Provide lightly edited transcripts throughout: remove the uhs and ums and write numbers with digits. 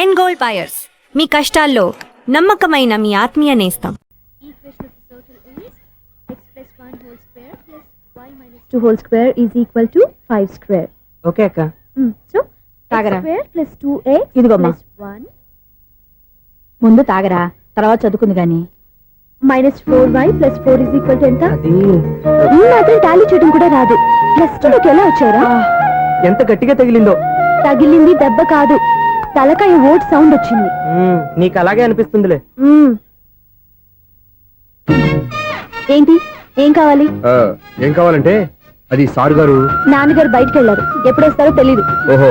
End gold buyers, మీ కష్టాల్లో నమ్మకమైన మీ ఆత్మీయ నేస్తం. X + 1 whole square + y - 2 whole square is equal to 5 square. Okay అక్క. So తాగరా. x square plus 2x ఇదిగోమ్మా. plus 1 ముందు తాగరా, తర్వాత చదువుకుంది గాని. minus 4y plus 4 is equal to ఎంత? అది ఈ మాత్రం టాలీ చేయడం కూడా రాదు. ప్లస్ 2 లోకి ఎలా వచ్చారా? ఎంత గట్టిగా తగిలిందో. తగిలింది దెబ్బ కాదు, తలకాయ ఓట్ సౌండ్ వచ్చింది. నీకు అలాగే అనిపిస్తుందిలే. ఏంటి, ఏం కావాలి? ఏం కావాలంటే అది సారు గారు. నాన్నగారు బయటకు వెళ్ళారు, ఎప్పుడొస్తారో తెలీదు. ఓహో,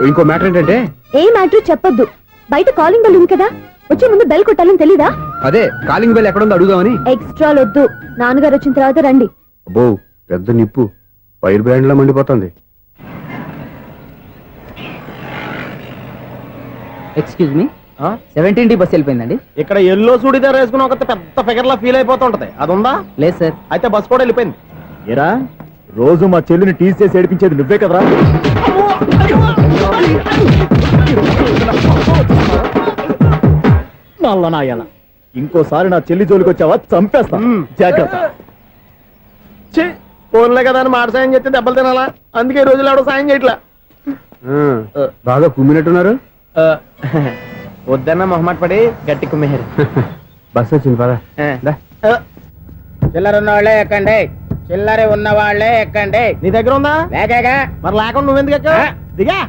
ఇంకో మ్యాటర్ ఏంటంటే. ఏ మ్యాటర్ చెప్పొద్దు. బయట కాలింగ్ బెల్ ఉంది కదా, వచ్చే ముందు బెల్ కొట్టాలని తెలీదా? అదే కాలింగ్ బెల్ ఎక్కడుందో అడుగుదామని. ఎక్స్ట్రా వద్దు, నాన్నగారు వచ్చిన తర్వాత రండి. అబ్బో, పెద్ద నిప్పు ఫైర్ బ్రాండ్ లా మండిపోతుంది. ఎక్స్క్యూజ్ మీ, 17D బస్ వెళ్ళిపోయిందండి. ఇక్కడ ఎల్లో చూడిదార్ వేసుకుని ఒక పెద్ద ఫిగర్ లా ఫీల్ అయిపోతుంటది, అది ఉందా? లేదు సార్. అయితే బస్ కూడా వెళ్ళిపోయింది. ఏరా, రోజు మా చెల్లిని టీస్ చేసి ఏడిపించేది నువ్వే కదరా? నల్ల నాయాల, ఇంకోసారి నా చెల్లి జోలికి వచ్చావా చంపేస్తా, జాగ్రత్త. ఫోన్లే కదా అని మాట సాయం చేస్తే దెబ్బలు తినాలా? అందుకే ఈ రోజులు ఎవడో సాయం చేయట్లా. బాగా కుమ్మినట్టున్నారు. వద్దన్న మొహమాట పడి గట్టి కుమ్మేరు. బస్ వచ్చింది పద. చిల్లర ఉన్న వాళ్ళే ఎక్కండి, చిల్లర ఉన్న వాళ్ళే ఎక్కండి. నీ దగ్గర ఉందా? లేకగా మరి లేకుండా నువ్వెందుకు ఎక్కావు? దిగా.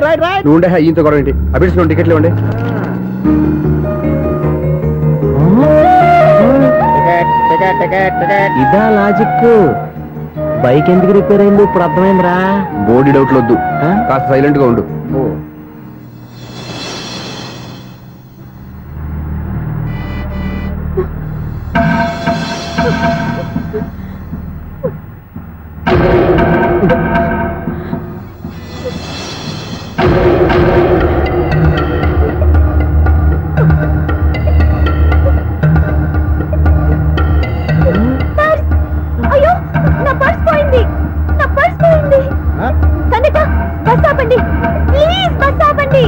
Right right. నువ్వు ఉండే ఈయంతో గొడవ ఏంటి? అభిడ్స్ టికెట్లు ఇవ్వండి. Ticket ticket ticket ticket. ఇదా లాజిక్. బైక్ ఎందుకు రిపేర్ అయింది ఇప్పుడు అర్థమైందిరా. బోర్డు డౌట్లు వద్దు, కాస్త సైలెంట్ గా ఉండు. అయ్యో, నా పర్స్ పోయింది, నా పర్స్ పోయింది. కన్నట, బస్ ఆపండి ప్లీజ్, బస్ ఆపండి.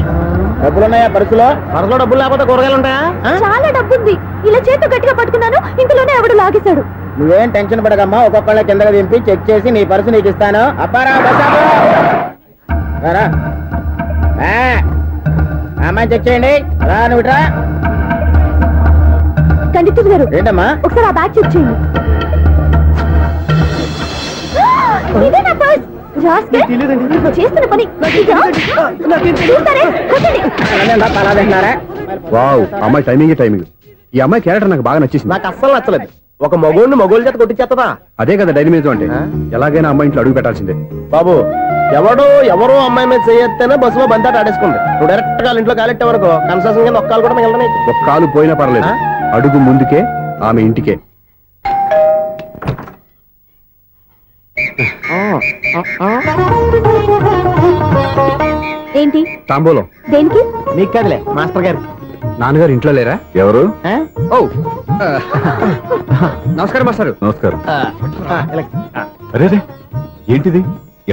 డబ్బులున్నాయా పర్సులో? పరసలో డబ్బులు లేకపోతే కూరగాయలు ఉంటాయా? చాలా డబ్బుంది, ఇలా చేతితో గట్టిగా పట్టుకున్నాను, ఇంతలోనే ఎవడు లాగేశాడు. నువ్వేం టెన్షన్ పడకమ్మా, ఒక్కొక్కళ్ళ కిందగా దింపి చెక్ చేసి నీ పర్సు నీకు ఇస్తాను. అబ్బారా బస్ ఆపు. రారా. అమ్మాయి చెక్ చేయండి. రా నువ్వు రా. కండక్టర్ గారు, ఏంటమ్మా? ఒకసారి ఆ బ్యాగ్ చెక్ చేయండి. ఇదే నా పర్స్. చేస్తున్న పని చూస్తారే, కొట్టండి. అలా తింటున్నారా? వావ్, అమ్మాయి టైమింగ్. ఈ అమ్మాయి క్యారెక్టర్ నాకు బాగా నచ్చేసింది. నాకు అస్సలు నచ్చలేదు. ఒక మగోడిని మగోళ్ళ చేత కొట్టించేస్తుందా? అదే కదా డైనమిజం అంటే. ఎలాగైనా అమ్మాయి ఇంట్లో అడుగు పెట్టాల్సిందే. బాబు, ఎవరో అమ్మాయి మీద చేయొత్తేనే బస్సులో బంతాట ఆడేసుకుంది. నువ్వు డైరెక్ట్ గా ఇంట్లో కాలెట్టే వరకు కన్సెషన్ కింద ఒక్కలు కూడా మిగలనే. ఒక కాలు పోయినా పర్లేదు, అడుగు ముందుకే, ఆమె ఇంటికే. ఏంటి తాంబూలం దేనికి? నీకు కదలే, మాస్టర్ గారు. నాన్నగారు ఇంట్లో లేరా? ఎవరు? ఆ? ఓ, నమస్కారం మాస్టారు. నమస్కారం. ఇలా. అరే ఏంటిది?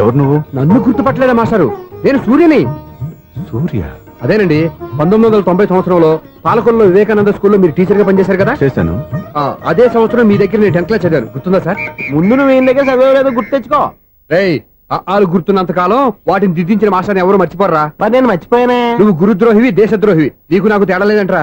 ఎవరు నువ్వు? నన్ను గుర్తుపట్టలేదా మాస్టారు? నేను సూర్యని. సూర్య? అదేనండి, 1990 సంవత్సరంలో పాలకొల్లో వివేకానంద స్కూల్లో మీరు టీచర్ గా పనిచేశారు కదా. చేశాను. అదే సంవత్సరం మీ దగ్గర నేను 10th క్లాస్ చదివాను, గుర్తుందా సార్? ముందు నువ్వు ఈయన దగ్గర చదవలేదు, గుర్తు తెచ్చుకో. రేయ్, ఆలు గుర్తున్నంత కాలం వాటిని దిద్దించిన మాస్టర్ని ఎవరు మర్చిపోర్రా. మరి నేను మర్చిపోయానే. నువ్వు గురుద్రోహివి, దేశద్రోహివి, నీకు నాకు తేడా లేదంట్రా.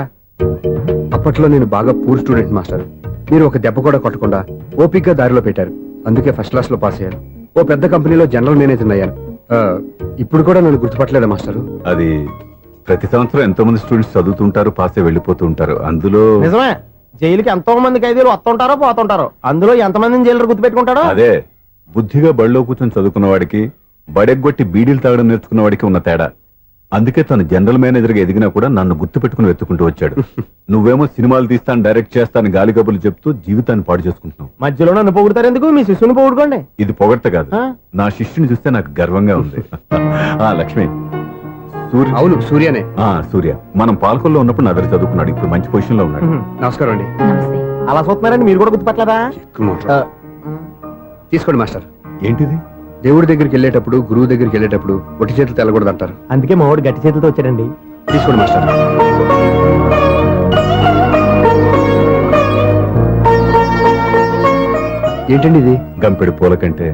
అప్పట్లో నేను బాగా పూర్ స్టూడెంట్ మాస్టర్. మీరు ఒక దెబ్బ కూడా కొట్టకుండా ఓపిగ్గా దారిలో పెట్టారు, అందుకే ఫస్ట్ క్లాస్ లో పాస్ అయ్యాను. ఓ పెద్ద కంపెనీలో జనరల్ మేనేజర్ అయ్యాను. ఇప్పుడు కూడా నన్ను గుర్తుపట్టలేదా మాస్టర్? అది ప్రతి సంవత్సరం ఎంతో మంది స్టూడెంట్స్ చదువుతుంటారు, పాస్ అయి వెళ్ళిపోతూ ఉంటారు. అందులో నిజమే, జైలుకి ఎంతో మంది ఖైదీలు వస్తుంటారో పోతుంటారో, అందులో ఎంతమందిని జైలు గుర్తుపెట్టుకుంటాడో. అదే బుద్ధిగా బడిలో కూర్చొని చదువుకున్న వాడికి, బడెగ్గొట్టి బీడీలు తాగడం నేర్చుకున్న వాడికి ఉన్న తేడా. అందుకే తను జనరల్ మేనేజర్ గా ఎదిగినా కూడా నన్ను గుర్తుపెట్టుకుని వెతుకుంటూ వచ్చాడు. నువ్వేమో సినిమాలు తీస్తాను, డైరెక్ట్ చేస్తాను, గాలి కబుర్లు చెప్తూ జీవితాన్ని పాడు చేసుకుంటున్నావు. మధ్యలో నన్ను పొగుడతారు ఎందుకు? మీ శిష్యుని పొగుడుకోండి. ఇది పొగడ్త కాదు, నా శిష్యుని చూస్తే నాకు గర్వంగా ఉంది. లక్ష్మి, సూర్య. అవును, సూర్యనే. సూర్య మనం పాలకొల్లో ఉన్నప్పుడు నా దగ్గర చదువుకున్నాడు, ఇప్పుడు మంచి పొజిషన్ లో ఉన్నాడు. నమస్కారం అండి. నమస్తే. అలా చూస్తున్నారండి, మీరు కూడా గుర్తుపట్టలేదా? తీసుకోండి మాస్టర్. ఏంటిది? దేవుడి దగ్గరికి వెళ్ళేటప్పుడు గురువు దగ్గరికి వెళ్ళేటప్పుడు ఒట్టి చేతులు తెల్లకూడదు అంటారు. అందుకే మా వాడు గట్టి చేతులతో వచ్చాడండి. తీసుకోండి మాస్టర్. ఏంటండి ఇది? గంపెడు పూల కంటే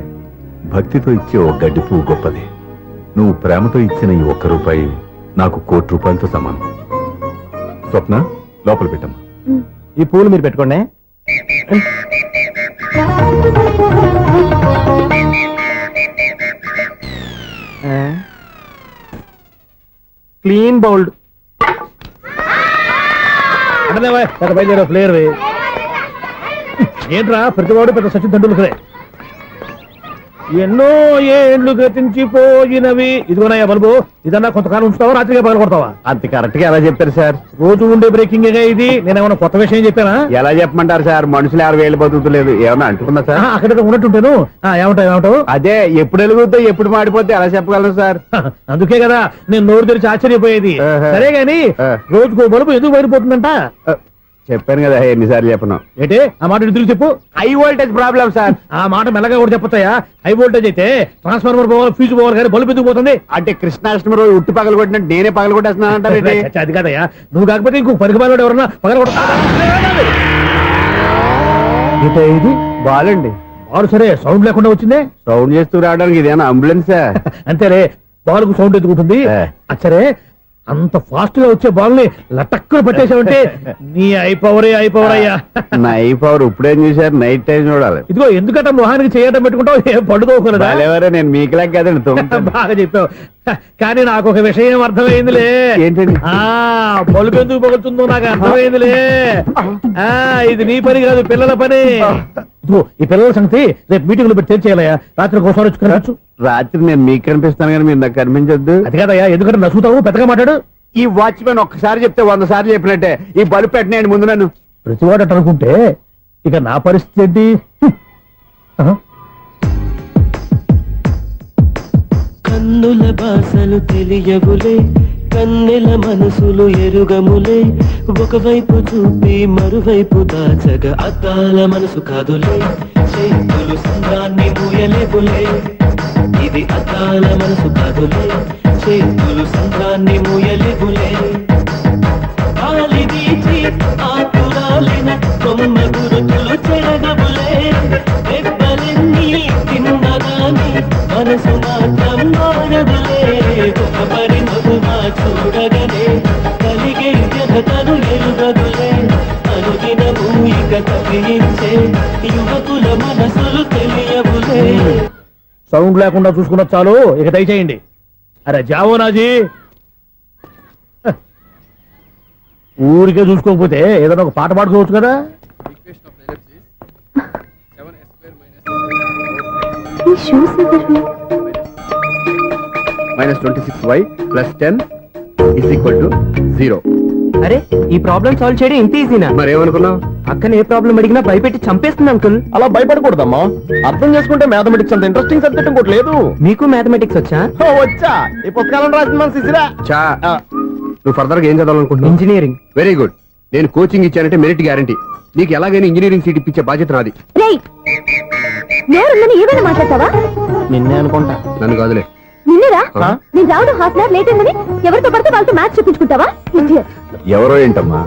భక్తితో ఇచ్చే ఓ గడ్డి పువ్వు గొప్పది. నువ్వు ప్రేమతో ఇచ్చిన ఈ 1 రూపాయి నాకు 1 కోటి రూపాయలతో సమానం. స్వప్న, లోపల పెట్టమ్మా. ఈ పూలు మీరు పెట్టుకోండి. Clean bowled. బయలుదేరా ప్లేయర్ ఏంట్రా ప్రతివాడు పెద్ద సచిన్ తెండూల్కరే. ఎన్నో ఏళ్ళు గతించిపోయినవి. ఇదిగోనయ్యా బల్బు, ఇదన్నా కొంతకాలం ఉంచుతావా, రాత్రిగా పగల కొడతావా? అంత కరెక్ట్ గా ఎలా చెప్పారు సార్? రోజు ఉండే బ్రేకింగ్ ఇది. నేనేమన్నా కొత్త విషయం చెప్పానా? ఎలా చెప్పమంటారు సార్? మనుషులు 60 వేలు బతుకుతలేదు. ఏమన్నా అంటున్నా సార్? అక్కడ ఉన్నట్టుంటాను. ఏమంటావు? అదే ఎప్పుడు వెలుగుతో ఎప్పుడు మాడిపోతే ఎలా చెప్పగలను సార్? అందుకే కదా నేను నోరు తెరిచి ఆశ్చర్యపోయేది. ఆహా. సరే గాని రోజుకో బల్బు ఎందుకు బయటపోతుందంట? చెప్పాను కదా ఎన్నిసార్లు చెప్పను. ఏంటే ఆ మాట ఎదురు చెప్పు. High voltage problem sir. ఆ మాట మెల్లగా కూడా చెప్పొచ్చాయా? హై వోల్టేజ్ అయితే ట్రాన్స్ఫార్మర్ పోవాలి, ఫ్యూజ్ పోవాలి, కానీ బల్బు ఎందుకు పోతుంది? అంటే కృష్ణాష్టమి రోజు ఉట్టి పగలు కొట్టినట్టు నేనే పగలు కొట్టేస్తున్నానంటారు. అది కాదయ్యా, నువ్వు కాకపోతే ఇంకో పరిగబాలు ఎవరన్నా పగల ఇది బాలండి. బాలు సరే సౌండ్ లేకుండా వచ్చిందే. సౌండ్ చేస్తూ రావడానికి ఇదేనా అంబులెన్సా? అంతేలే, బాల్కు సౌండ్ ఎందుకుంటుంది? సరే అంత ఫాస్ట్ గా వచ్చే బాల్ ని లటక్కులు పట్టేసావంటే నీ అయిపోవరే అయ్యా. నైఫ్ అవర్ ఇప్పుడేం చూసారు? నైట్ టైం చూడాలి. ఇదిగో ఎందుకంటే మొహానికి చేయడం పెట్టుకుంటావు, ఏం పడుకోకూడదా? ఎవరే నేను మీకులాగా కదండి. బాగా చెప్పావు. కానీ నాకు ఒక విషయం అర్థమైందిలే. ఏంటండి? బల్బు ఎందుకు పగులుతుందో నాకు అర్థమైందిలే. ఇది నీ పని కాదు, పిల్లల పని. ఇదిగో ఈ పిల్లల సంగతి రేపు మీటింగ్ లో పెట్టి తెలిసేయాలయ్యా. రాత్రి ఒకసారి వచ్చి కనవచ్చు. రాత్రి నేను మీకు కనిపిస్తాను కానీ మీరు నాకు కనిపించొద్దు. అది కాదయ్యా, ఎందుకంటే నచ్చుతావు, పెద్దగా మాట్లాడు. ఈ వాచ్మెన్ ఒక్కసారి చెప్తే 100 సార్లు చెప్పినట్టే. ఈ బల్బు పెట్టినాయండి ముందు నన్ను. ప్రతివాడు అట్ట అనుకుంటే ఇక నా పరిస్థితి ఏంటి? కన్నుల భాషలు తెలియవులే, కన్నెల మనసులు ఎరుగములే. ఒకవైపు చూపి మరువైపు దాచగ అద్దాల మనసు కాదులే. చేతులు సంద్రాన్ని మూయలేవులే, ఇది అద్దాల మనసు కాదులే. చేతులు సంద్రాన్ని మూయలేవులే. గాలి వీచి ఆకురాలిన కొమ్మ గురుతులు చెరగవులే. దెబ్బలెన్ని తిన్నగాని మనసు మాత్రం మారదులే. ఒక పరి మగుమా చూడగనే కలిగే జగతను ఎరుగదులే. అనుదినము ఇక తప్పించే యువకుల మనసులు తెలియవులే. సౌండ్ లేకుండా చూసుకున్న చాలు, ఇక దయచేయండి. అరే జావో నాజీ, ఊరికే చూసుకోకపోతే ఏదైనా ఒక పాట పాడుకోవచ్చు కదా. ఈ షూస్ ఎవరివి? -26y + 10 = 0. అరే ఈ ప్రాబ్లం సాల్వ్ చేయడం ఇంత ఈజీనా? మరేమనుకున్నావు? అక్కనే ఏ ప్రాబ్లం అడిగినా భయపెట్టి చంపేస్తుంది అంకుల్. అలా భయపడకూడదమ్మా. అర్థం చేసుకుంటే మ్యాథమెటిక్స్ అంత ఇంట్రెస్టింగ్ సబ్జెక్ట్ ఇంకోటి లేదు. మీకు మ్యాథమెటిక్స్ వచ్చా? వచ్చా, ఈ పుస్తకాలను రాసింది మన శిశిరా. చా నువ్వు ఫర్దర్ గా ఏం చదవాలనుకుంటున్నావు? ఇంజనీరింగ్. Very good. నేను కోచింగ్ ఇచ్చానంటే మెరిట్ గ్యారంటీ. నీకు ఎలాగైనా ఇంజనీరింగ్ సీట్ ఇప్పించే బాధ్యత నాది. రేయ్, నేరుందని ఏమైనా మాట్లాడతావా? నిన్నే అనుకుంటా. నన్ను కాదులే. నిన్నరా? ఆ? నేను రావడం హాఫ్ అన్ అవర్ లేట్ అయిందని ఎవరితో పడితే వాళ్ళతో మ్యాచ్ చూపించుకుంటావా? Idiot. ఎవరో ఏంటమ్మా,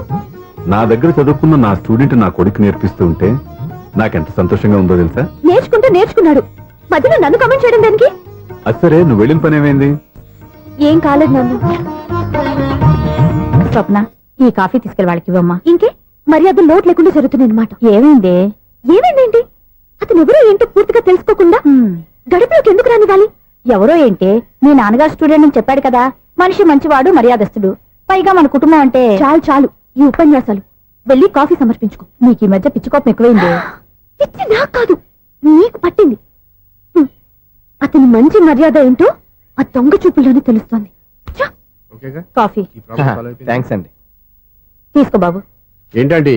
నా దగ్గర చదువుకున్న నా స్టూడెంట్ నా కొడుకు నేర్పిస్తూ ఉంటే నాకెంత సంతోషంగా ఉందో తెలుసా? నేర్చుకుంటే నేర్చుకున్నాడు, మధ్యలో నన్ను కమెంట్ చేయడం దానికి? అది సరే, నువ్వు వెళ్ళిన పని ఏమైంది? ఏం కాలేదు నన్ను. స్వప్న, ఈ కాఫీ తీసుకెళ్ళి వాళ్ళకి ఇవ్వమ్మా. ఇంకే మర్యాద లోటు లేకుండా జరుగుతుంది అనమాట. ఏమైంది? ఏమైందేంటి? అతను ఎవరో ఏంటో పూర్తిగా తెలుసుకోకుండా గడుపులోకి ఎందుకు రానివ్వాలి? ఎవరో ఏంటి, మీ నాన్నగారు స్టూడెంట్ అని చెప్పాడు కదా. మనిషి మంచివాడు, మర్యాదస్తుడు. పైగా మన కుటుంబం అంటే చాలు చాలు ఈ ఉపన్యాసాలు. వెళ్ళి కాఫీ సమర్పించుకో. నీకు ఈ మధ్య పిచ్చుకోపం ఎక్కువైంది. పిచ్చి నాకు కాదు, నీకు పట్టింది. అతని మంచి మర్యాద ఏంటో ఆ దొంగ చూపుల్లోనే తెలుస్తోంది. ఛ! కాఫీ థ్యాంక్స్ అండి. తీసుకో బాబు. ఏంటంటే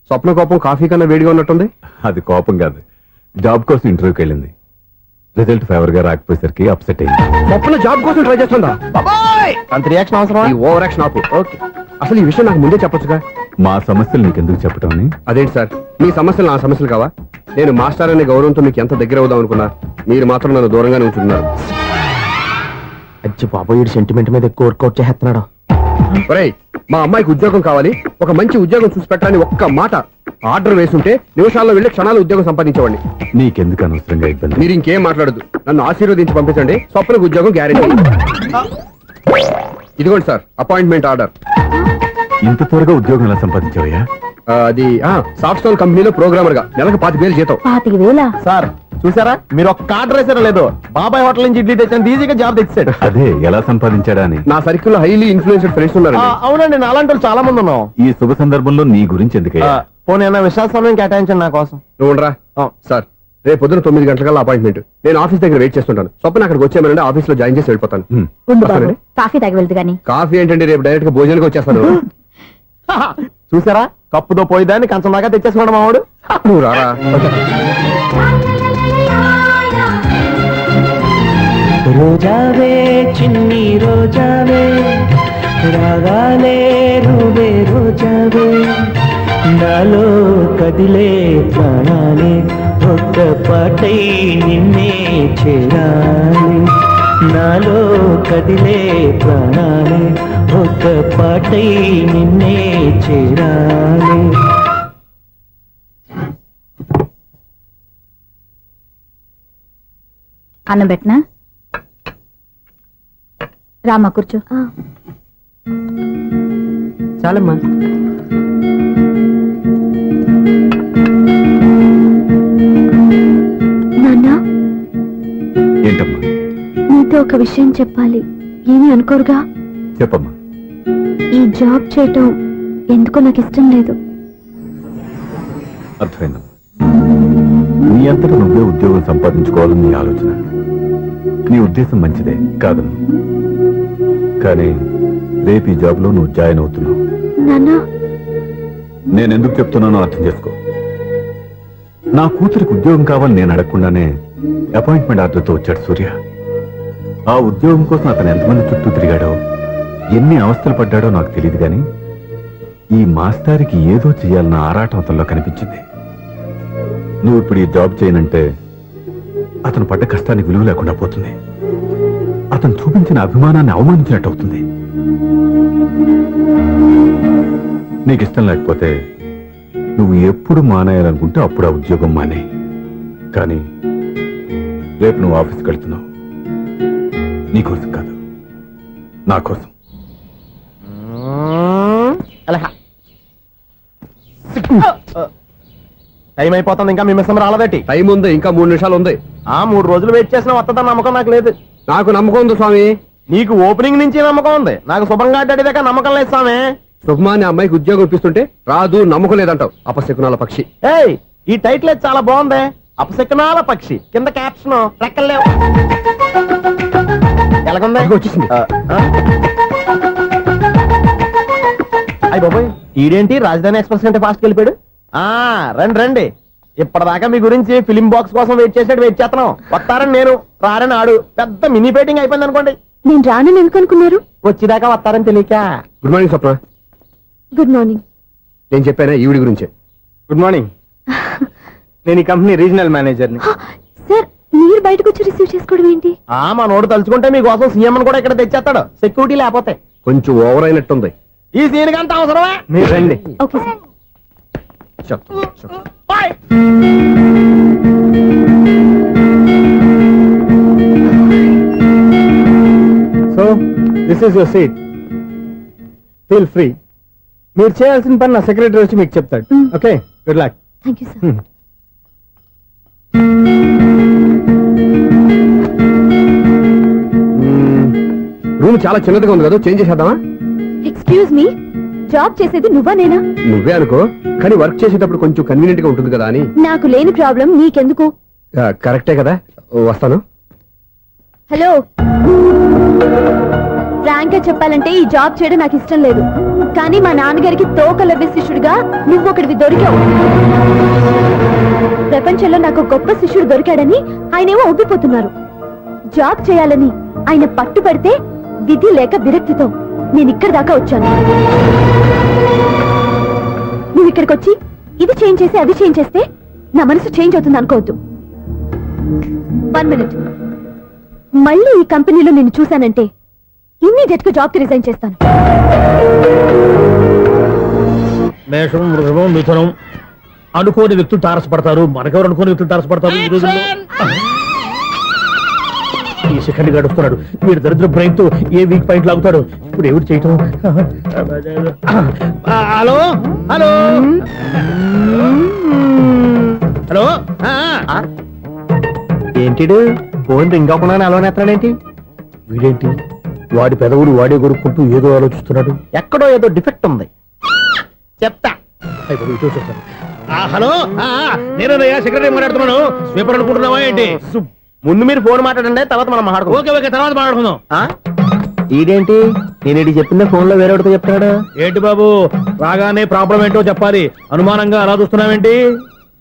స్వప్న కోపం కాఫీ కన్నా వేడిగా ఉన్నట్టుంది. అది కోపం కాదు, జాబ్ కోసం ఇంటర్వ్యూకి వెళ్ళింది. రిజల్ట్ ఫేవర్ గా రాకపోయేసరికి అప్సెట్ అయింది. స్వప్న జాబ్ కోసం ట్రై చేస్తుందా? అంత రియాక్షన్ అవసరం? ఈ ఓవర్ యాక్షన్ ఆపు. ఓకే, అసలు ఈ విషయం నాకు ముందే చెప్పొచ్చుగా. మా సమస్యలు నీకెందుకు చెప్పటం అని? అదేంటి సార్, మీ సమస్యలు నా సమస్యలు కావా? నేను మాస్టర్ అనే గౌరవంతో మీకు ఎంత దగ్గర అవుదాం అనుకున్నా, మీరు మాత్రం నన్ను దూరంగానే ఉంటున్నారు. అచ్చి బాబు వీడు సెంటిమెంట్ మీద ఎక్కువ వర్కౌట్ చేస్తున్నాడు. ఒరేయ్, మా అమ్మాయికి ఉద్యోగం కావాలి, ఒక మంచి ఉద్యోగం చూసి పెట్టాలని ఒక్క మాట ఆర్డర్ వేసుంటే నిమిషాల్లో వెళ్ళి క్షణాలు ఉద్యోగం సంపాదించేవాడిని. నీకెందుకు అనవసరంగా ఇబ్బంది? మీరు ఇంకేం మాట్లాడదు, నన్ను ఆశీర్వదించి పంపించండి. స్వప్నకు ఉద్యోగం గ్యారెంటీ. ఇదిగోండి సార్, అపాయింట్మెంట్ ఆర్డర్. ఇంత త్వరగా ఉద్యోగం ఎలా సంపాదించావయ్యా? అది సాఫ్ట్వేర్ కంపెనీలో ప్రోగ్రామర్ గా నెలకు 25,000 జీతం. 25,000? సార్ చూసారా, మీరు ఒక్క ఆర్డర్ వేసారో లేదో, బాబాయ్ హోటల్ నుంచి ఇడ్లీ తెచ్చాను, ఈజీగా జాబ్ తెచ్చాడు. అదే ఎలా సంపాదించాడా అని. నా సర్కిల్ లో హైలీ ఇన్ఫ్లుయెన్స్డ్ ఫ్రెండ్స్ ఉన్నారు. అవునండి, నా అలాంటి వాళ్ళు చాలా మంది ఉన్నాం. ఈ శుభ సందర్భంలో నీ గురించి ఎందుకయ్యా? పోనీ అన్న విశాల సమయం కేటాయించండి నా కోసం. నువ్వు ఉండరా సార్, రేపు పొద్దున 9 గంటలకల్లా అపాయింట్మెంట్. నేను ఆఫీస్ దగ్గర వెయిట్ చేస్తుంటాను. స్వప్న అక్కడికి వచ్చేయమనండి, ఆఫీస్ లో జాయిన్ చేసి వెళ్ళిపోతాను. ఉండు బాబు, వస్తానండి. కాఫీ తాగి వెళ్తు గాని. కాఫీ ఏంటంటే రేపు డైరెక్ట్ గా భోజనానికి వచ్చేస్తాను. చూసారా, కప్పుతో పోయిదాన్ని కంచం దాకా తెచ్చేసుకోవడం మావాడు. నువ్వు రారా. రోజావే చిన్ని రోజావే, రాగాలే రూవే రోజావే, నాలో కదిలే ప్రాణాలే ఒక్క పాటై నిన్నే చేరాలి, నాలో కదిలే ప్రాణాలే ఒక్క పాటై నిన్నే చేరాలి. అన్నం పెట్టనా? రామా కూర్చో. చాలమ్మా. నాన్న, ఏంటమ్మా? నీతో ఒక విషయం చెప్పాలి. ఏమీ అనుకోరుగా? చెప్పమ్మా. ఈ జాబ్ చేయటం ఎందుకో నాకు ఇష్టం లేదు. అర్థమైందమ్మా. నీ అంతటా నువ్వే ఉద్యోగం సంపాదించుకోవాలని నీ ఆలోచన. నీ ఉద్దేశం మంచిదే కాదను, కానీ రేపు ఈ జాబ్ లో నువ్వు జాయిన్ అవుతున్నావు. నాన్న, నేను ఎందుకు చెప్తున్నానో అర్థం చేసుకో. నా కూతురికి ఉద్యోగం కావాలని నేను అడగకుండానే అపాయింట్మెంట్ ఆర్డర్తో వచ్చాడు సూర్య. ఆ ఉద్యోగం కోసం అతను ఎంతమంది చుట్టూ తిరిగాడో, ఎన్ని అవస్థలు పడ్డాడో నాకు తెలియదు, కానీ ఈ మాస్టారికి ఏదో చేయాలన్న ఆరాటం అతనిలో కనిపించింది. నువ్వు ఇప్పుడు ఈ జాబ్ చేయనంటే అతను పడ్డ కష్టానికి విలువ లేకుండా పోతుంది. అతను చూపించిన అభిమానాన్ని అవమానించినట్టు అవుతుంది. నీకు ఇష్టం లేకపోతే నువ్వు ఎప్పుడు మానేయాలనుకుంటే అప్పుడు ఆ ఉద్యోగం మానే. కానీ రేపు నువ్వు ఆఫీస్కి వెళ్తున్నావు, నీకోసం కాదు, నా కోసం. టైం అయిపోతుంది, ఇంకా మీ మిస్సం రాలేదటి. టైం ఉంది, ఇంకా 3 నిమిషాలు ఉంది. 3 రోజులు వెయిట్ చేసిన వస్తుందని నమ్మకం నాకు లేదు. నాకు నమ్మకం ఉంది స్వామి. నీకు ఓపెనింగ్ నుంచి నమ్మకం ఉంది, నాకు శుభంగా అడ్డాక నమ్మకం లేదు స్వామి. శుభమాని అమ్మాయికి ఉద్యోగం ఇప్పిస్తుంటే రాదు, నమ్మకం లేదంటావు. అపశకునాల పక్షి. ఏయ్, ఈ టైటిల్ అయితే చాలా బాగుంది. అపశకునాల పక్షి, కింద క్యాప్షన్ రెక్కలేవు. ఎలాగుంది? అదిగో వచ్చేసింది. అయ్య బాబోయ్, ఈడేంటి రాజధాని ఎక్స్ప్రెస్ కంటే ఫాస్ట్ వెళ్ళిపోయాడు. రండి రండి, ఇప్పటిదాకా మీ గురించి ఫిలిం బాక్స్ కోసం వెయిట్ చేస్తున్నాం. వస్తారని నేను, రారని ఆడు. పెద్ద మినీ పేటింగ్ అయిపోయింది అనుకోండి. నేను రానని ఎందుకు అనుకున్నారు? వచ్చేదాకా వస్తారని తెలియక. Good morning Swapna. Good morning. నేను చెప్పానా ఈవిడి గురించే. Good morning. నేను ఈ కంపెనీ రీజనల్ మేనేజర్ని. సార్, మీరు బయటకు వచ్చి రిసీవ్ చేసుకోవడం ఏంటి? మా నోడు తలుచుకుంటే మీకోసం సీఎం అని కూడా ఇక్కడ తెచ్చేస్తాడు, సెక్యూరిటీ లేకపోతే. కొంచెం ఓవర్ అయినట్టుంది. ఈ సీన్ కంటే అవసరమా? మీరు రండి. Okay sir. Bye. So this is your seat, feel free. మీరు చేయాల్సిన పని నా సెక్రటరీ వచ్చి మీకు చెప్తాడు. Okay, good luck. Thank you sir. Room చాలా చిన్నదిగా ఉంది కదా, చేంజ్ చేసేద్దామా? ఎక్స్క్యూజ్ మీ, జాబ్ చేసేది నువ్వా నేనా? నువ్వే అనుకో, కానీ వర్క్ చేసేటప్పుడు కొంచెం కన్వీనియంట్ గా ఉంటుంది కదా అని. నాకు లేని ప్రాబ్లం నీకెందుకు? కరెక్టే కదా, వస్తాను. హలో, ఫ్రాంక్ గా చెప్పాలంటే ఈ జాబ్ చేయడం నాకు ఇష్టం లేదు. కానీ మా నాన్నగారికి తోకలవ్వే శిష్యుడిగా నువ్వు ఒకటివి దొరికావు. ప్రపంచంలో నాకు గొప్ప శిష్యుడు దొరికాడని ఆయనేమో ఒప్పిపోతున్నారు. జాబ్ చేయాలని ఆయన పట్టుపడితే విధి లేక విరక్తితో నేను ఇక్కడి దాకా వచ్చాను. ఇక్కడికి వచ్చి ఇది చేంజ్ చేసి అది చేంజ్ చేస్తే నా మనసు చేంజ్ అవుతుంది అనుకోవద్దు. 1 minute. మళ్ళీ ఈ కంపెనీలో నిన్ను చూశానంటే ఇమ్మీడియట్ గా జాబ్ కి రిజైన్ చేస్తాను. మేషం, వృషభం, మిథునం అనుకోని వ్యక్తులు తారసపడతారు. మనకెవరు అనుకోని వ్యక్తులు తారసపడతారు ఈ రోజుల్లో? ఈ సెకండ్ గడుస్తున్నాడు. వీడు దరిద్ర బ్రెయిన్ తో ఏ వీక్ పాయింట్ లాగుతాడు. ఇప్పుడు ఎవరు చేయటం? Hello hello hello. ఏంటిడు ఫోన్ రింగ్ అవ్వకుండా అలవనేస్తాడేంటి? వీడేంటి వాడి పెదవులు వాడే కొరుక్కుంటూ ఏదో ఆలోచిస్తున్నాడు. ఎక్కడో ఏదో డిఫెక్ట్ ఉంది, చెప్తా. అయిపోయి ఇటు వచ్చేస్తాను. హలో, నేనయ్యా సెక్రటరీ మాట్లాడుతున్నాను. స్వీపర్ అనుకుంటున్నావా ఏంటి? ముందు మీరు ఫోన్ మాట్లాడండి, తర్వాత మనం మాట్లాడుకో. ఓకే ఓకే, తర్వాత మాట్లాడుకుందాం. ఈడేంటి నేను ఇది చెప్పిందే ఫోన్ లో వేరేవాడితో చెప్తాడు. ఏంటి బాబు రాగానే ప్రాబ్లం ఏంటో చెప్పాలి. అనుమానంగా అలా చూస్తున్నావేంటి?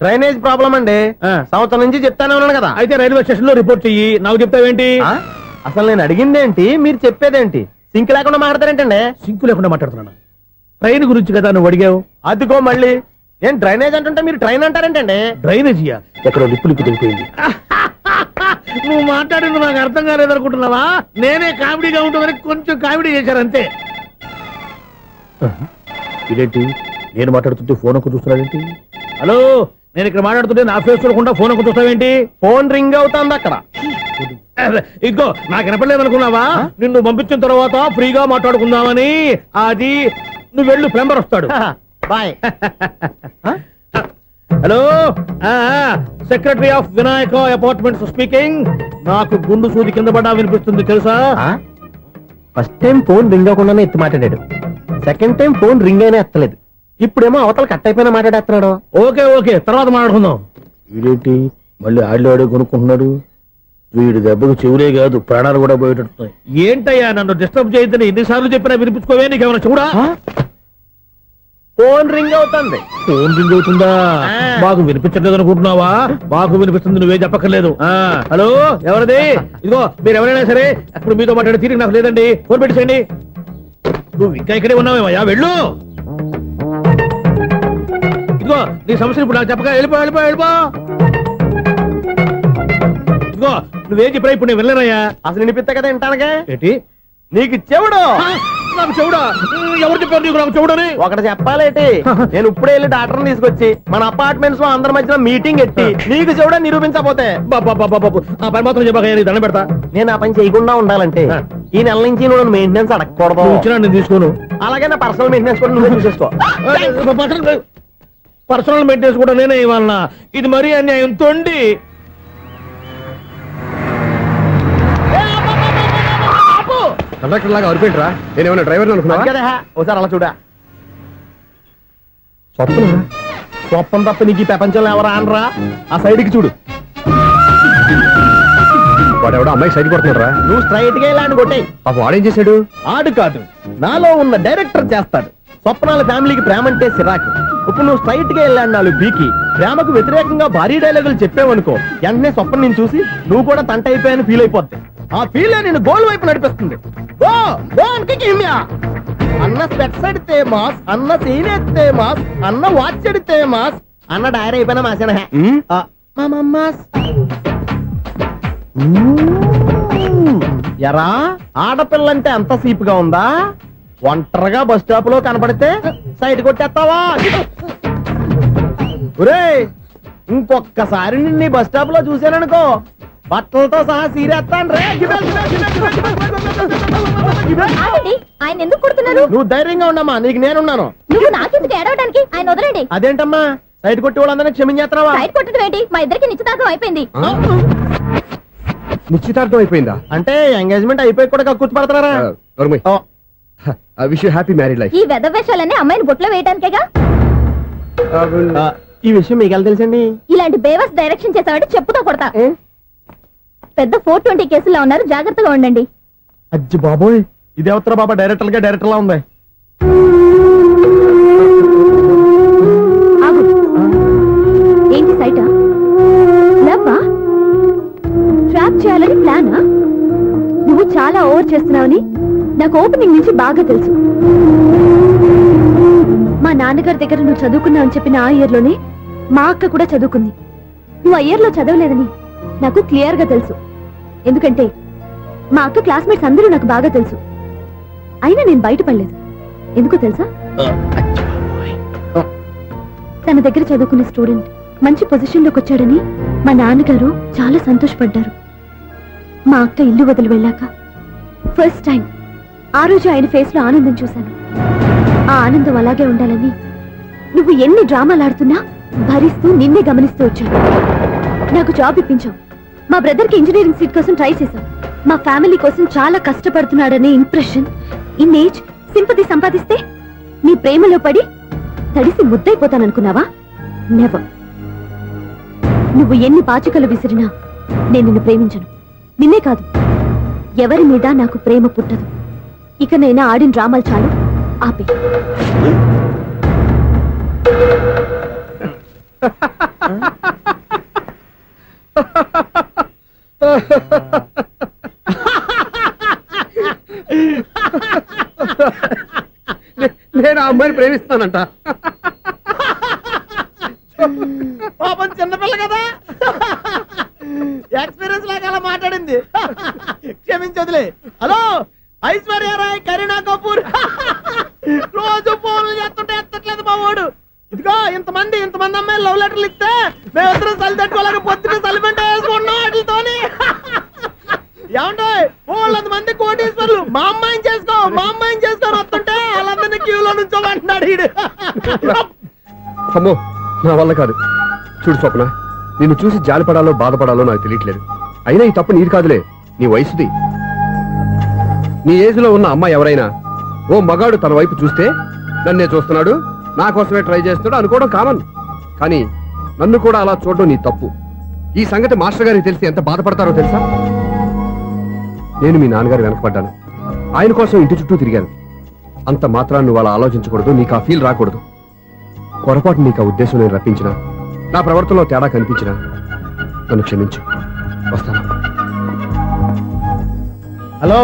డ్రైనేజ్ ప్రాబ్లం అండి. సంవత్సరం నుంచి చెప్తానే ఉన్నాను కదా. అయితే రైల్వే స్టేషన్ లో రిపోర్ట్ చెయ్యి. నాకు చెప్తావేంటి? అసలు నేను అడిగిందేంటి, మీరు చెప్పేదేంటి? సింక్ లేకుండా మాట్లాడతారేంటండి? సింకు లేకుండా మాట్లాడుతున్నాను. ట్రైన్ గురించి కదా నువ్వు అడిగావు. అదిగో మళ్ళీ నేను డ్రైనేజ్ అంటుంటే మీరు ట్రైన్ అంటారేంటండి? డ్రైనేజీయా? ఎక్కడో లిప్పు తెలిపోయింది. నువ్వు మాట్లాడింది నాకు అర్థం కాలేదనుకుంటున్నావా? నేనే కామెడీగా ఉంటుందని కొంచెం కామెడీ చేశారంతే. ఇదేంటి నేను మాట్లాడుతుంటే ఫోన్ ఒక్క చూస్తున్నావేంటి? హలో, నేను ఇక్కడ మాట్లాడుతుంటే నా ఫేస్ చూడకుండా ఫోన్ ఒక్క చూస్తావేంటి? ఫోన్ రింగ్ అవుతుంది అక్కడ. ఇంకో నాకు వినపడలేదు అనుకున్నావా? నిన్ను పంపించిన తర్వాత ఫ్రీగా మాట్లాడుకుందామని. అది నువ్వు వెళ్ళు, ప్లంబర్ వస్తాడు. Bye. Hello, secretary of Vinayaka apartments speaking. నాకు గుండు సూది కింద పడ్డా వినిపిస్తుంది తెలుసా? ఫస్ట్ టైం ఫోన్ రింగ్ అవ్వకుండానే ఎత్తి మాట్లాడాడు. సెకండ్ టైం ఫోన్ రింగ్ అయినా ఎత్తలేదు. ఇప్పుడేమో అవతల కట్ అయిపోయినా మాట్లాడేస్తున్నాడు. ఓకే ఓకే, తర్వాత మాట్లాడుకుందాం. వీడేంటి మళ్ళీ ఆడిలో కొనుక్కుంటున్నాడు? వీడి దెబ్బకు చెవులే కాదు ప్రాణాలు కూడా పోయేటట్టున్నాయి. ఏంటయ్యా నన్ను డిస్టర్బ్ చేయొద్దని ఎన్నిసార్లు చెప్పినా వినిపించుకోవే? నీకేమైనా చూడా? ఫోన్ రింగ్ అవుతుంది. ఫోన్ రింగ్ అవుతుందా? మాకు వినిపించట్లేదు అనుకుంటున్నావా? మాకు వినిపిస్తుంది, నువ్వే చెప్పక్కర్లేదు. హలో, ఎవరిది? ఇదిగో మీరు ఎవరైనా సరే అప్పుడు మీతో మాట్లాడే తీరిక నాకు లేదండి. ఫోన్ పెట్టేసేయండి. నువ్వు ఇంకా ఇక్కడే ఉన్నావేమయ్యా, వెళ్ళు. ఇదిగో నీ సమస్యలు ఇప్పుడు నాకు చెప్పక వెళ్ళిపో వెళ్ళిపో వెళ్ళిపో. ఇదిగో నువ్వేం చెప్పరా ఇప్పుడు నేను వెళ్ళానయ్యా. అసలు వినిపిస్తా కదా వింటానగా. ఏంటి నీకు చెవుడు? నాకు చెవుడా? ఎవరు చెప్పారు నీకు నాకు చెవుడని? ఒకటి చెప్పాలేటి, నేను ఇప్పుడే వెళ్ళి డాక్టర్ని తీసుకొచ్చి మన అపార్ట్మెంట్స్ లో అందరి మధ్యలో మీటింగ్ ఎట్టి నీకు చెవుడా నిరూపించకపోతే ఆ పని మాత్రం చెప్పక దండ పెడతా. నేను ఆ పని చేయకుండా ఉండాలంటే ఈ నెల నుంచి నువ్వు మెయింటెనెన్స్ అడగకూడదు. ఇచ్చినా నేను తీసుకోను. అలాగే నా పర్సనల్ మెయింటెనెన్స్ కూడా నువ్వే చూసేసుకో. పర్సనల్ మెయింటెనెన్స్ కూడా నేనే ఇవ్వాలన్నా? ఇది మరీ అన్యాయం. తొండి కండక్టర్ లాగా అరిపోయింట్రా. నేనేమన్నా డ్రైవర్ అనుకున్నా కదా. ఒకసారి అలా చూడా. స్వప్నం తప్ప నీకు ఈ ప్రపంచంలో ఎవరా అనరా? ఆ సైడ్ కి చూడు. వాడెవడో అమ్మాయి సైడ్ కొడుతున్నారా? నువ్వు స్ట్రైట్ గా ఇలాంటి కొట్టే. పాప వాడేం చేశాడు? ఆడు కాదు, నాలో ఉన్న డైరెక్టర్ చేస్తాడు. స్వప్నాల ఫ్యామిలీకి ప్రేమ అంటే సిరాకు. ఇప్పుడు నువ్వు స్ట్రైట్ గా వెళ్ళాడు 4 బీకి ప్రేమకు వ్యతిరేకంగా భారీ డైలాగులు చెప్పావనుకో, వెంటనే స్వప్నం నేను చూసి నువ్వు కూడా తంట అయిపోయాను ఫీల్ అయిపోద్ది. ఆ ఫీల్ నేను గోల్ వైపు నడిపిస్తుంది. అన్న స్పెట్స్ అడితే మాస్, అన్న సీన్ ఎత్తే మాస్, అన్న వాచ్ అడితే మాస్, అన్న డైరీ అయిపోయినా మాసేనా ఎరా? ఆడపిల్లంటే అంత సీపుగా ఉందా? ఒంటరిగా బస్ స్టాప్ లో కనపడితే సైడ్ కొట్టేస్తావా? ఒరేయ్, ఇంకొక్కసారి నిన్ను బస్ స్టాప్ లో చూశాననుకో బట్టలతో సహా సీరేస్తాను రే. ఆయన ఎందుకు కొడుతున్నారు? నువ్వు ధైర్యంగా ఉండమ్మా, నీకు నేనున్నాను. నువ్వు నాకెందుకు ఏడవడానికి? ఆయన వదలండి. అదేంటమ్మా సైడ్ కొట్టి వాళ్ళందరినీ క్షమించేస్తున్నావా? సైడ్ కొట్టడం ఏంటి? మా ఇద్దరికి నిశ్చితార్థం అయిపోయింది. నిశ్చితార్థం అయిపోయిందా? అంటే ఎంగేజ్మెంట్ అయిపోయి కూడా కూర్చోబడుతున్నారా? Wish you happy married life. ఈ వెధవేషాలన్నీ అమ్మాయిని బొట్లో వేయడానికేగా. ఈ విషయం మీకు ఎలా తెలుసండి? ఇలాంటి బేవస్ డైరెక్షన్ చేసావంటే చెప్పుతో కొడతా. పెద్ద 420 కేసుల్లో ఉన్నారు, జాగ్రత్తగా ఉండండి. అజ్జి బాబోయ్, ఇది ఎవరు బాబా డైరెక్టర్ లా ఉంది. ఆగు. ఏంటి సైటా? లవ్వా? ట్రాప్ చేయాలని ప్లానా? నువ్వు చాలా ఓవర్ చేస్తున్నావని నాకు ఓపెనింగ్ నుంచి బాగా తెలుసు. మా నాన్నగారి దగ్గర నువ్వు చదువుకున్నావు అని చెప్పిన ఆ ఇయర్ లోనే మా అక్క కూడా చదువుకుంది. నువ్వు ఆ ఇయర్ లో చదవలేదని నాకు క్లియర్ గా తెలుసు. ఎందుకంటే మా అక్క క్లాస్మేట్స్ అందరూ నాకు బాగా తెలుసు. అయినా నేను బయటపడలేదు. ఎందుకో తెలుసా? తన దగ్గర చదువుకున్న స్టూడెంట్ మంచి పొజిషన్ లోకి వచ్చాడని మా నాన్నగారు చాలా సంతోషపడ్డారు. మా అక్క ఇల్లు వదిలి వెళ్ళాక ఫస్ట్ టైం ఆ రోజు ఆయన ఫేస్ లో ఆనందం చూశాను. ఆ ఆనందం అలాగే ఉండాలని నువ్వు ఎన్ని డ్రామాలు ఆడుతున్నా భరిస్తూ నిన్నే గమనిస్తూ వచ్చాను. నాకు జాబ్ ఇప్పించావు. మా బ్రదర్ కి ఇంజనీరింగ్ సీట్ కోసం ట్రై చేశాం. మా ఫ్యామిలీ కోసం చాలా కష్టపడుతున్నాడనే ఇంప్రెషన్, ఇమేజ్, సింపతి సంపాదిస్తే నీ ప్రేమలో పడి తడిసి ముద్దైపోతాననుకున్నావా? నెవర్. నువ్వు ఎన్ని పాచికలు విసిరినా నేను నిన్ను ప్రేమించను. నిన్నే కాదు, ఎవరి మీద నాకు ప్రేమ పుట్టదు. ఇకనైనా ఆడిన డ్రామాలు చాలు, ఆపే. నేను ఆ అమ్మాయిని ప్రేమిస్తానంట. పాపం చిన్నపిల్ల కదా, ఎక్స్పీరియన్స్ లాగా అలా మాట్లాడింది. క్షమించదులే. హలో, ఐశ్వర్య రాయ్, కరీనా కపూర్ రోజు ఫోన్లు చేస్తుంటే ఎత్తట్లేదు మా వాడు. ఇదిగో ఇంతమంది అమ్మాయిలు లవ్ లెటర్లు ఇస్తే మేమిద్దరం చలి తట్టుకోలేక పొద్దున చలిమంట వేసుకుంటున్నాం వాటితోని. ఏమంటే వాళ్ళంత మంది కోటీశ్వర్లు మా అమ్మాయిని చేసుకొని వస్తుంటే వాళ్ళందరినీ క్యూలో నుంచోమంటున్నాడు వీడు. అమ్మో, నా వల్ల కాదు. చూడు స్వప్న, నిన్ను చూసి జాలిపడాలో బాధపడాలో నాకు తెలియట్లేదు. అయినా ఈ తప్పు నీది కాదులే, నీ వయసుది. నీ ఏజ్ లో ఉన్న అమ్మాయి ఎవరైనా ఓ మగాడు తన వైపు చూస్తే నన్నే చూస్తున్నాడు, నా కోసమే ట్రై చేస్తున్నాడు అనుకోవడం కామన్. కానీ నన్ను కూడా అలా చూడడం నీ తప్పు. ఈ సంగతి మాస్టర్ గారికి తెలిసి ఎంత బాధపడతారో తెలుసా? నేను మీ నాన్నగారు వెనకపడ్డాను. ఆయన కోసం ఇంటి చుట్టూ తిరిగాను. అంత మాత్రాన్ని నువ్వు అలా ఆలోచించకూడదు, నీకు ఆ ఫీల్ రాకూడదు. పొరపాటు నీకు ఆ ఉద్దేశం నేను రప్పించిన, నా ప్రవర్తనలో తేడా కనిపించిన నన్ను క్షమించు. వస్తాను. హలో,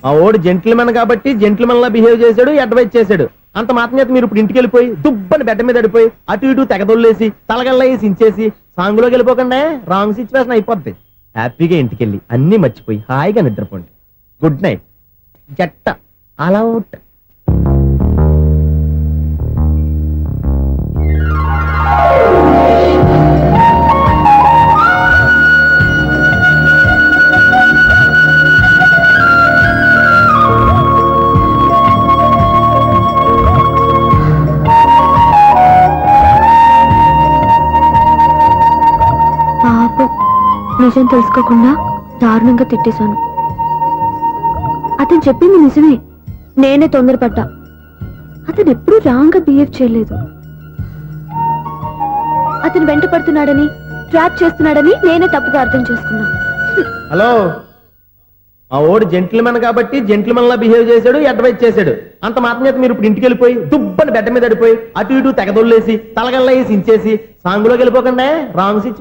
మా ఓడు జెంటిల్మెన్ కాబట్టి జెంటిల్మెన్ లా బిహేవ్ చేశాడు, అడ్వైజ్ చేశాడు. అంత మాత్రం చేత మీరు ఇప్పుడు ఇంటికి వెళ్ళిపోయి దుబ్బని బెడ్ మీద పడిపోయి అటు ఇటు తెగదొల్లేసి తలగల్లా వేసి ఇంచేసి సాంగ్ లోకి వెళ్ళిపోకుండా రాంగ్ సిచ్యువేషన్ అయిపోద్ది. హ్యాపీగా ఇంటికి వెళ్ళి అన్ని మర్చిపోయి హాయిగా నిద్రపోండి. Good night. జట్ట అలా అవుట్. నిజం తెలుసుకోకుండా దారుణంగా తిట్టేశాను. అతను చెప్పింది నిజమే, నేనే తొందరపడ్డా. అతను ఎప్పుడూ రాంగ్ గా బిహేవ్ చేయలేదు. అతను వెంట పడుతున్నాడని, ట్రాప్ చేస్తున్నాడని నేనే తప్పుగా అర్థం చేసుకున్నా. హలో, మా ఓడు జెంటిల్మెన్ కాబట్టి జెంటిల్మెన్ లా బిహేవ్ చేశాడు, అడ్వైజ్ చేశాడు. అంత మాత్రం చేత మీరు ఇప్పుడు ఇంటికి వెళ్ళిపోయి దుబ్బని బెడ్ మీద పడిపోయి అటు ఇటు తెగదొల్లేసి తలగల్లా వేసి ఇంచేసి సాంగ్ లోకి వెళ్ళిపోకుండా రాంగ్ సిచ్యువేషన్